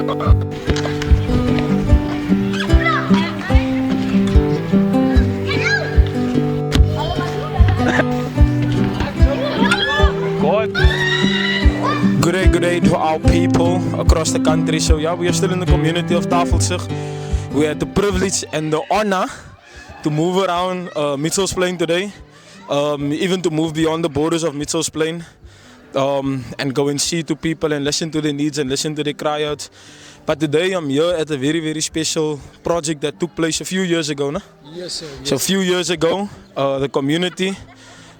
Good day to our people across the country. So yeah, we are still in the community of Tafelsig. We had the privilege and the honor to move around Mitchell's Plain today, even to move beyond the borders of Mitchell's Plain, and go and see to people and listen to their needs and listen to their cry outs. But today I'm here at a very, very special project that took place a few years ago. No? Yes, sir. Yes. So a few years ago, the community,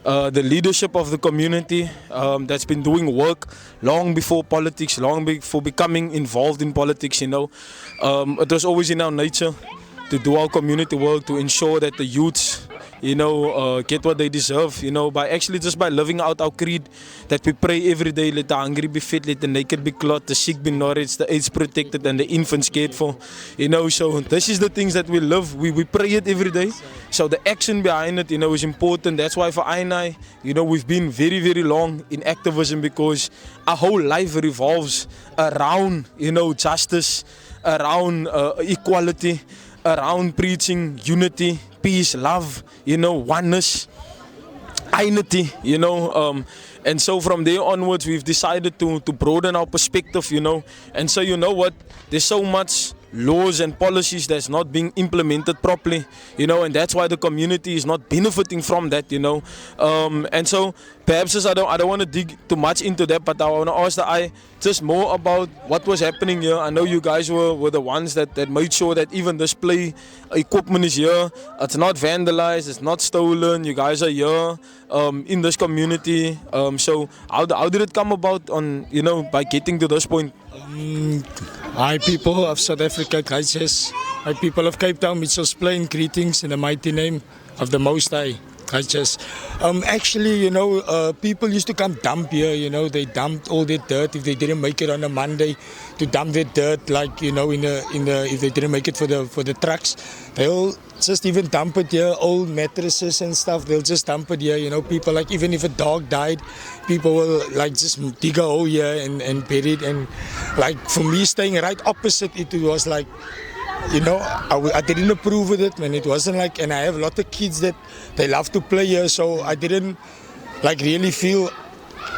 the leadership of the community that's been doing work long before politics, long before becoming involved in politics, it was always in our nature to do our community work, to ensure that the youths, get what they deserve, by living out our creed, that we pray every day, let the hungry be fed, let the naked be clothed, the sick be nourished, the AIDS protected, and the infants cared for. So this is the things that we live. We pray it every day. So the action behind it, is important. That's why for I, we've been very, very long in activism, because our whole life revolves around, justice, around equality, around preaching unity, peace, love, oneness, unity, and so from there onwards we've decided to broaden our perspective, and so what, there's so much laws and policies that's not being implemented properly, and that's why the community is not benefiting from that, and so perhaps I don't want to dig too much into that, but I want to ask just more about what was happening here. I know you guys were the ones that made sure that even this play equipment is here. It's not vandalized, it's not stolen. You guys are here in this community. So how did it come about by getting to this point? Hi people of South Africa, Kaises. Hi people of Cape Town, Mitchell's Plain, greetings in the mighty name of the Most High. Actually, people used to come dump here, they dumped all their dirt if they didn't make it on a Monday, to dump their dirt, like, if they didn't make it for the trucks. They'll just even dump it here, old mattresses and stuff, they'll just dump it here, people, like, even if a dog died, people will, like, just dig a hole here and bury it. And, like, for me, staying right opposite it was like, I didn't approve of it, man. It wasn't like, and I have a lot of kids that they love to play here, so I didn't like really feel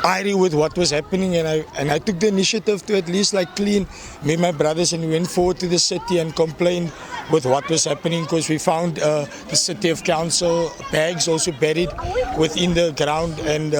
irie with what was happening, and I took the initiative to at least like clean, me and my brothers, and we went forward to the city and complained with what was happening, because we found the city of council bags also buried within the ground, and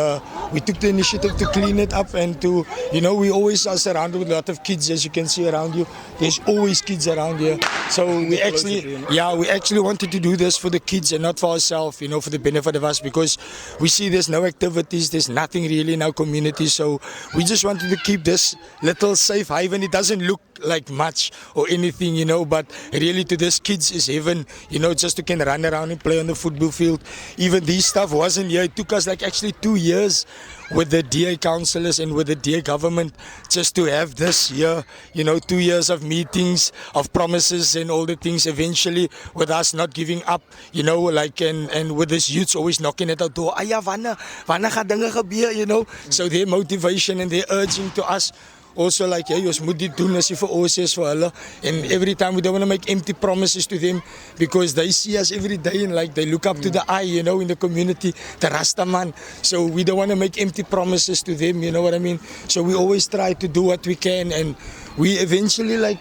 we took the initiative to clean it up, and to, we always are surrounded with a lot of kids, as you can see around you. There's always kids around here. So we actually wanted to do this for the kids and not for ourselves, for the benefit of us, because we see there's no activities, there's nothing really in our community. So we just wanted to keep this little safe haven. It doesn't look like much or anything, but really to this kids is heaven, just to can run around and play on the football field. Even this stuff wasn't here. It took us like actually 2 years with the DA councillors and with the DA government just to have this here, 2 years of meetings, of promises and all the things, eventually with us not giving up, and with this youths always knocking at our door, wanneer gaan dinge gebeur, so their motivation and their urging to us also, like, jy moet dit doen as jy vir ons is vir hulle, and every time we don't want to make empty promises to them, because they see us every day and like they look up to the eye, in the community, the Rasta man, so we don't want to make empty promises to them, you know what I mean? So we always try to do what we can, and we eventually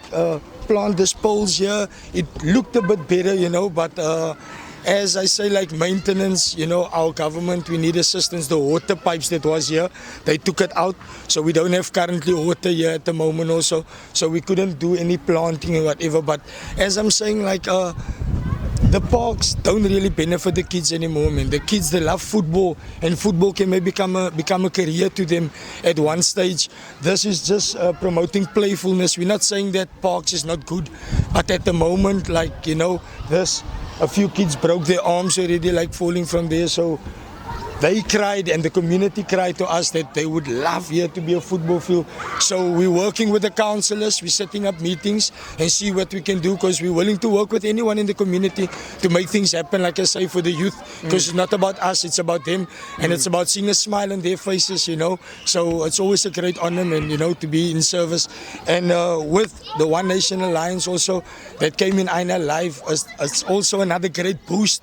plant these poles here. It looked a bit better, but as I say, like maintenance, our government, we need assistance. The water pipes that was here, they took it out, so we don't have currently water here at the moment also, so we couldn't do any planting or whatever. But as I'm saying, like, the parks don't really benefit the kids anymore, man. The kids, they love football, and football can maybe become a career to them at one stage. This is just promoting playfulness. We're not saying that parks is not good, but at the moment, like, a few kids broke their arms already, like falling from there. So they cried and the community cried to us that they would love here to be a football field. So we're working with the councillors, we're setting up meetings and see what we can do, because we're willing to work with anyone in the community to make things happen, like I say, for the youth, because it's not about us, it's about them, and it's about seeing a smile on their faces, you know. So it's always a great honor, man, you know, to be in service. And with the One Nation Alliance also that came in Aina Live, it's also another great boost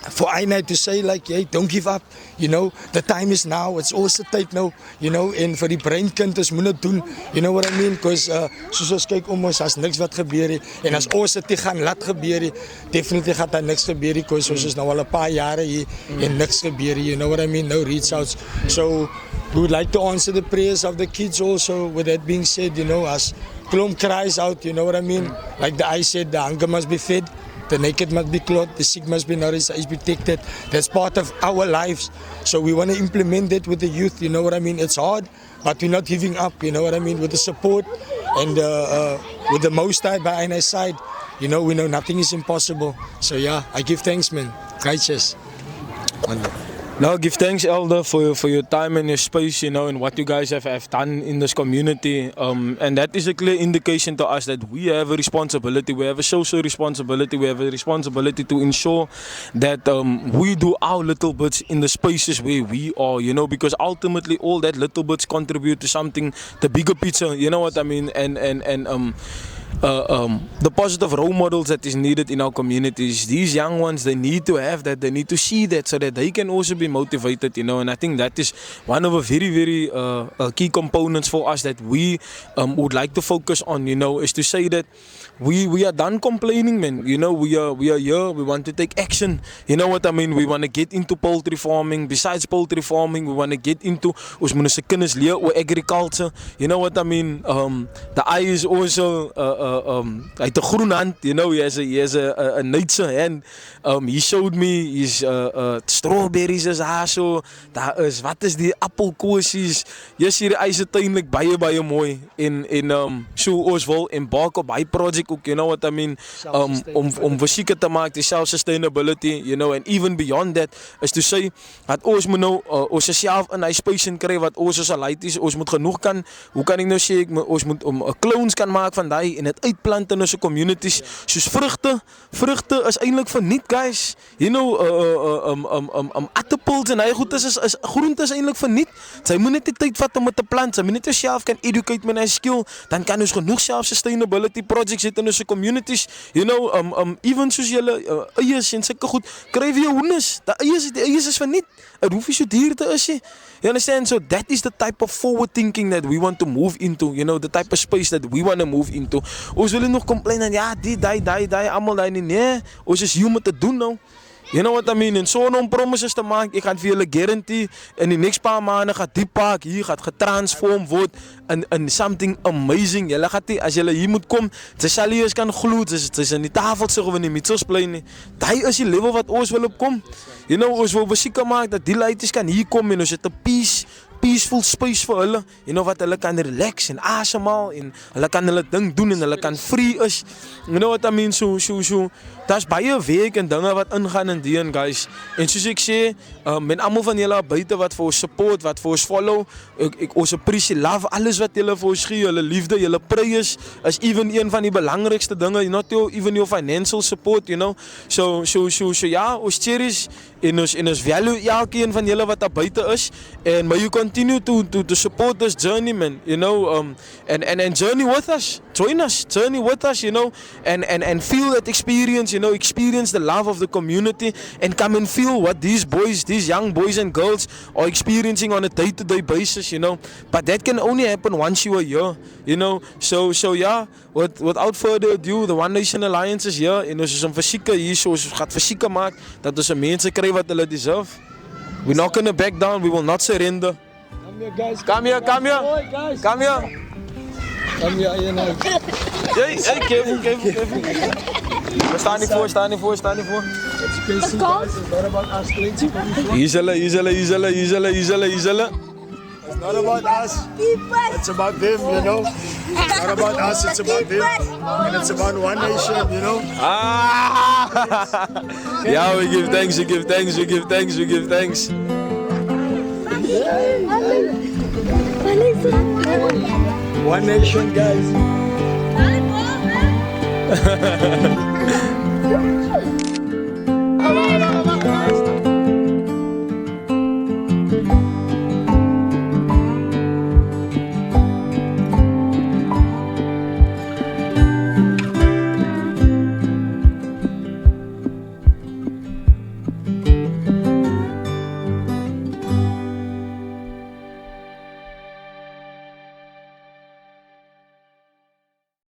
for Aina to say, like, hey, don't give up, you know, the time is now, it's also tyd now, you know, en vir die breinkind is moet dit doen, you know what I mean, because soos ons kyk om ons, as niks wat gebeur het, en as ons dit gaan laat gebeur het, definitely gaat daar niks gebeur het, because ons is nou al 'n paar jare hier, en niks gebeur het, you know what I mean, no reach outs. So we would like to answer the prayers of the kids also. With that being said, you know, as Klomp cries out, you know what I mean, like the I said, the hunger must be fed, the naked must be clothed, the sick must be nourished, is protected. That's part of our lives. So we want to implement that with the youth, you know what I mean. It's hard, but we're not giving up, you know what I mean. With the support and with the Most High by our side, you know, we know nothing is impossible. So yeah, I give thanks, man. Righteous. No, give thanks, Elder, for your time and your space, you know, and what you guys have done in this community. And that is a clear indication to us that we have a responsibility. We have a social responsibility. We have a responsibility to ensure that we do our little bits in the spaces where we are, you know, because ultimately all that little bits contribute to something, the bigger picture, you know what I mean? And the positive role models that is needed in our communities, these young ones, they need to have that, they need to see that, so that they can also be motivated, you know. And I think that is one of the very, very key components for us that we would like to focus on, you know, is to say that we are done complaining, man, you know. We are here, we want to take action, you know what I mean. We want to get into poultry farming. Besides poultry farming, we want to get into ons moet se kinders leer oor agriculture, you know what I mean. The eye is also hy het 'n groen hand, you know, he has a nature hand. He showed me his strawberries is daar so, daar is, wat is die appelkosies, yes, hier is uiteindelik baie mooi en so ons wil embark op hy project ook, you know what I mean, om verseker te maak die self-sustainability, you know, and even beyond that is to say dat ons moet nou ons self in hy space in kry wat ons as 'n light is, ons moet genoeg kan, hoe kan ek nou sê, ons moet clones kan maak van daai en dit uitplant in ons communities, soos vrugte is eintlik verniet, guys, you know, aardappels en hy goed is groente is eintlik verniet. Sy moet net die tyd vat om dit te plant, sy moet net jouself kan educate met hy skill, dan kan ons genoeg self-sustainability projects het in ons communities, you know, even soos julle eiers en sulke goed, kry vir jou hoenders, die eiers is verniet, hoef nie so duur te is, you understand? So that is the type of forward thinking that we want to move into, you know, the type of space that we want to move into. Ons wil nog complain en ja, die, allemaal die, nee, ons is hier om te doen nou. You know what I mean? En so om promises te maak, ek gaan vir julle guarantee, in die next paar maande gaat die park hier gaat getransform word in something amazing. Julle gaat die, as julle hier moet kom, jy sal hier eens kan gloed, jy is in die tafelsig of in die Mitchellsplein nie. Die is die level wat ons wil opkom. You know, ons wil beseker maak dat die leities kan hier kom en ons het 'n peaceful space vir hulle, you know, wat hulle kan relax en asemhaal en hulle kan hulle ding doen en hulle kan free is, you know what I mean. So daar's baie werk en dinge wat ingaan in die, guys, en soos ek sê, met almal van julle buite wat vir ons support, wat vir ons follow, ons appreciate, love alles wat julle vir ons gee, julle liefde, julle prayers is even een van die belangrikste dinge, not even your financial support, you know. So ja, ons cherish en ons value elkeen van julle wat daar buite is, and may you continue to support this journey, man, you know, and journey with us, join us, journey with us, you know, and feel that experience, you know, experience the love of the community, and come and feel what these young boys and girls are experiencing on a day-to-day basis, you know. But that can only happen once you are here, you know. So yeah, without further ado, the One Nation Alliance is here, en ons is om verseker hier, so ons gaat verseker maak dat ons mense kry wat hulle deserve. We're not gonna back down, we will not surrender. Come here, guys. Come here. Come here, Hey, careful. We staan niet voor. Education, guys, it's not about us, plenty coming from. Hier zullen. It's not about us, it's about them, you know. It's not about us, it's about them. And it's about One Nation, you know. Yeah, we give thanks. One nation, guys.